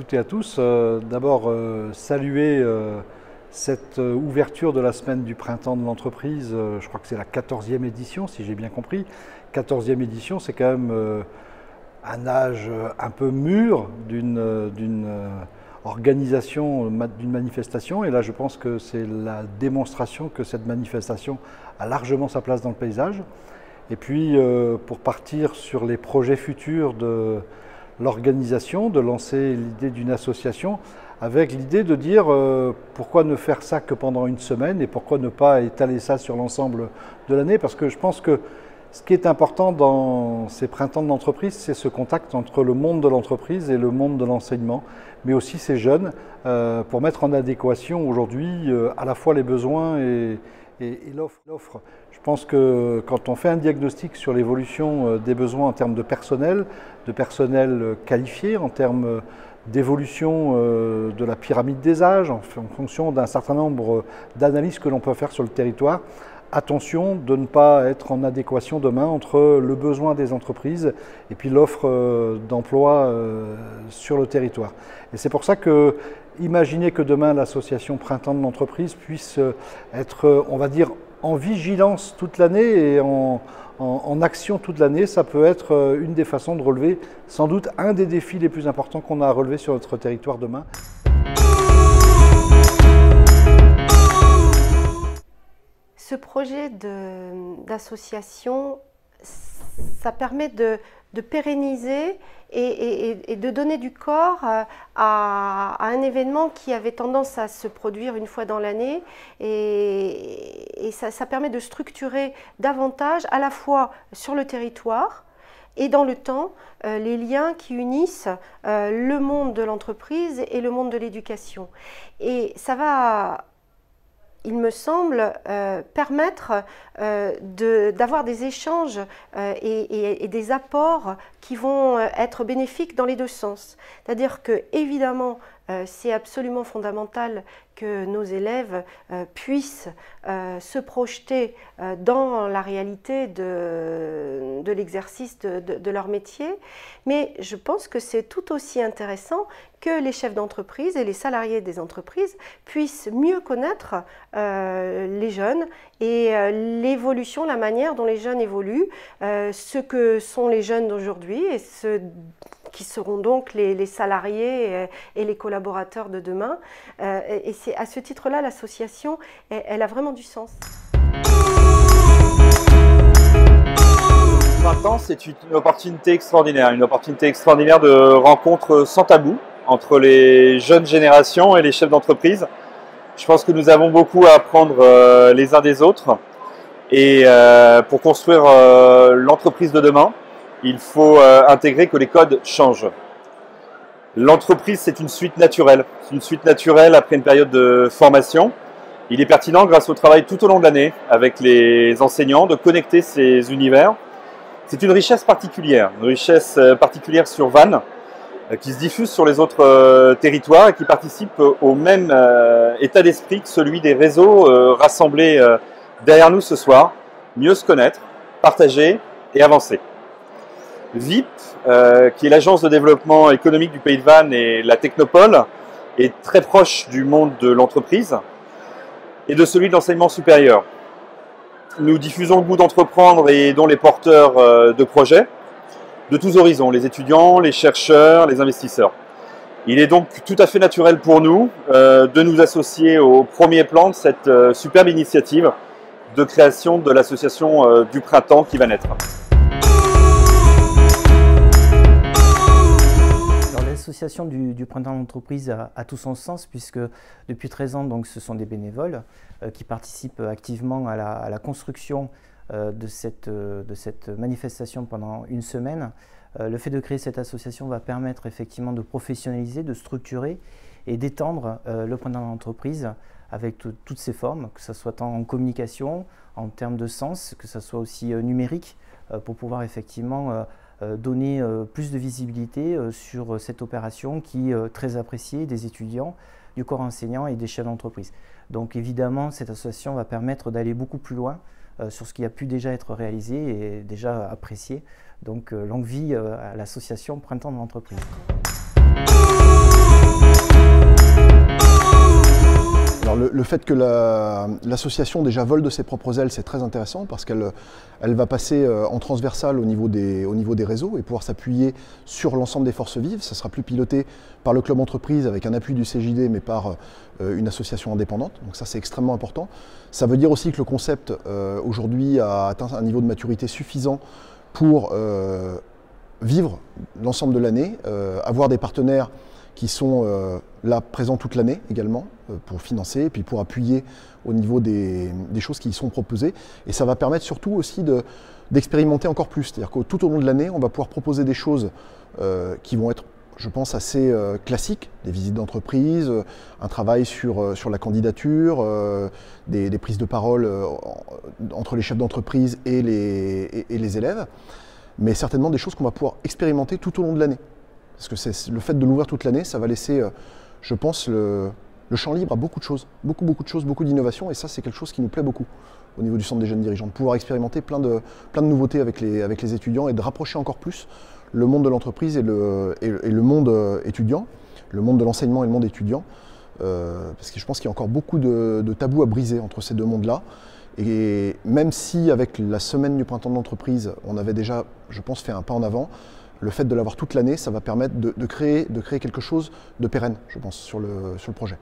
toutes et à tous. D'abord, saluer cette ouverture de la semaine du printemps de l'entreprise. Je crois que c'est la 14e édition, si j'ai bien compris. 14e édition, c'est quand même un âge un peu mûr d'une organisation, d'une manifestation. Et là, je pense que c'est la démonstration que cette manifestation a largement sa place dans le paysage. Et puis, pour partir sur les projets futurs de l'organisation, de lancer l'idée d'une association, avec l'idée de dire pourquoi ne faire ça que pendant une semaine et pourquoi ne pas étaler ça sur l'ensemble de l'année, parce que je pense que ce qui est important dans ces printemps de l'entreprise, c'est ce contact entre le monde de l'entreprise et le monde de l'enseignement, mais aussi ces jeunes, pour mettre en adéquation aujourd'hui à la fois les besoins et l'offre. Je pense que quand on fait un diagnostic sur l'évolution des besoins en termes de personnel qualifié, en termes d'évolution de la pyramide des âges, en fonction d'un certain nombre d'analyses que l'on peut faire sur le territoire, attention de ne pas être en adéquation demain entre le besoin des entreprises et puis l'offre d'emploi sur le territoire. Et c'est pour ça que imaginez que demain l'association Printemps de l'entreprise puisse être, on va dire, en vigilance toute l'année et en action toute l'année, ça peut être une des façons de relever sans doute un des défis les plus importants qu'on a à relever sur notre territoire demain. Ce projet d'association, ça permet de pérenniser et de donner du corps à un événement qui avait tendance à se produire une fois dans l'année, et ça permet de structurer davantage à la fois sur le territoire et dans le temps les liens qui unissent le monde de l'entreprise et le monde de l'éducation. Et ça va, il me semble, permettre d'avoir des échanges et des apports qui vont être bénéfiques dans les deux sens. C'est-à-dire que, évidemment, c'est absolument fondamental que nos élèves puissent se projeter dans la réalité de l'exercice de leur métier, mais je pense que c'est tout aussi intéressant que les chefs d'entreprise et les salariés des entreprises puissent mieux connaître les jeunes et l'évolution, la manière dont les jeunes évoluent, ce que sont les jeunes d'aujourd'hui et ce qui seront donc les salariés et les collaborateurs de demain. Et c'est à ce titre-là, l'association, elle a vraiment du sens. Le printemps, c'est une opportunité extraordinaire de rencontre sans tabou entre les jeunes générations et les chefs d'entreprise. Je pense que nous avons beaucoup à apprendre les uns des autres. Et pour construire l'entreprise de demain, il faut intégrer que les codes changent. L'entreprise, c'est une suite naturelle. C'est une suite naturelle après une période de formation. Il est pertinent, grâce au travail tout au long de l'année avec les enseignants, de connecter ces univers. C'est une richesse particulière sur Vannes, qui se diffuse sur les autres territoires et qui participe au même état d'esprit que celui des réseaux rassemblés derrière nous ce soir. Mieux se connaître, partager et avancer. VIP, qui est l'agence de développement économique du Pays de Vannes et la Technopole, est très proche du monde de l'entreprise et de celui de l'enseignement supérieur. Nous diffusons le goût d'entreprendre et dont les porteurs de projets de tous horizons, les étudiants, les chercheurs, les investisseurs. Il est donc tout à fait naturel pour nous de nous associer au premier plan de cette superbe initiative de création de l'association du printemps qui va naître. L'association du printemps d'entreprise a tout son sens, puisque depuis 13 ans, donc, ce sont des bénévoles qui participent activement à la construction de cette manifestation pendant une semaine. Le fait de créer cette association va permettre effectivement de professionnaliser, de structurer et d'étendre le printemps d'entreprise avec toutes ses formes, que ce soit en communication, en termes de sens, que ce soit aussi numérique, pour pouvoir effectivement donner plus de visibilité sur cette opération qui est très appréciée des étudiants, du corps enseignant et des chefs d'entreprise. Donc évidemment, cette association va permettre d'aller beaucoup plus loin sur ce qui a pu déjà être réalisé et déjà apprécié. Donc longue vie à l'association Printemps de l'entreprise. Alors le fait que l'association déjà vole de ses propres ailes, c'est très intéressant parce qu'elle va passer en transversal au niveau des réseaux et pouvoir s'appuyer sur l'ensemble des forces vives. Ça sera plus piloté par le club entreprise avec un appui du CJD mais par une association indépendante. Donc ça c'est extrêmement important. Ça veut dire aussi que le concept aujourd'hui a atteint un niveau de maturité suffisant pour vivre l'ensemble de l'année, avoir des partenaires qui sont là présents toute l'année également pour financer et puis pour appuyer au niveau des choses qui y sont proposées. Et ça va permettre surtout aussi d'expérimenter encore plus. C'est-à-dire que tout au long de l'année, on va pouvoir proposer des choses qui vont être, je pense, assez classiques, des visites d'entreprise, un travail sur la candidature, des prises de parole entre les chefs d'entreprise et les élèves, mais certainement des choses qu'on va pouvoir expérimenter tout au long de l'année. Parce que le fait de l'ouvrir toute l'année, ça va laisser, je pense, le champ libre à beaucoup de choses, beaucoup de choses, beaucoup d'innovations, et ça c'est quelque chose qui nous plaît beaucoup au niveau du Centre des jeunes dirigeants, de pouvoir expérimenter plein de nouveautés avec les étudiants et de rapprocher encore plus le monde de l'entreprise et le monde étudiant, le monde de l'enseignement et le monde étudiant, parce que je pense qu'il y a encore beaucoup de tabous à briser entre ces deux mondes-là. Et même si avec la semaine du printemps de l'entreprise, on avait déjà, je pense, fait un pas en avant, le fait de l'avoir toute l'année, ça va permettre de créer quelque chose de pérenne, je pense, sur le projet.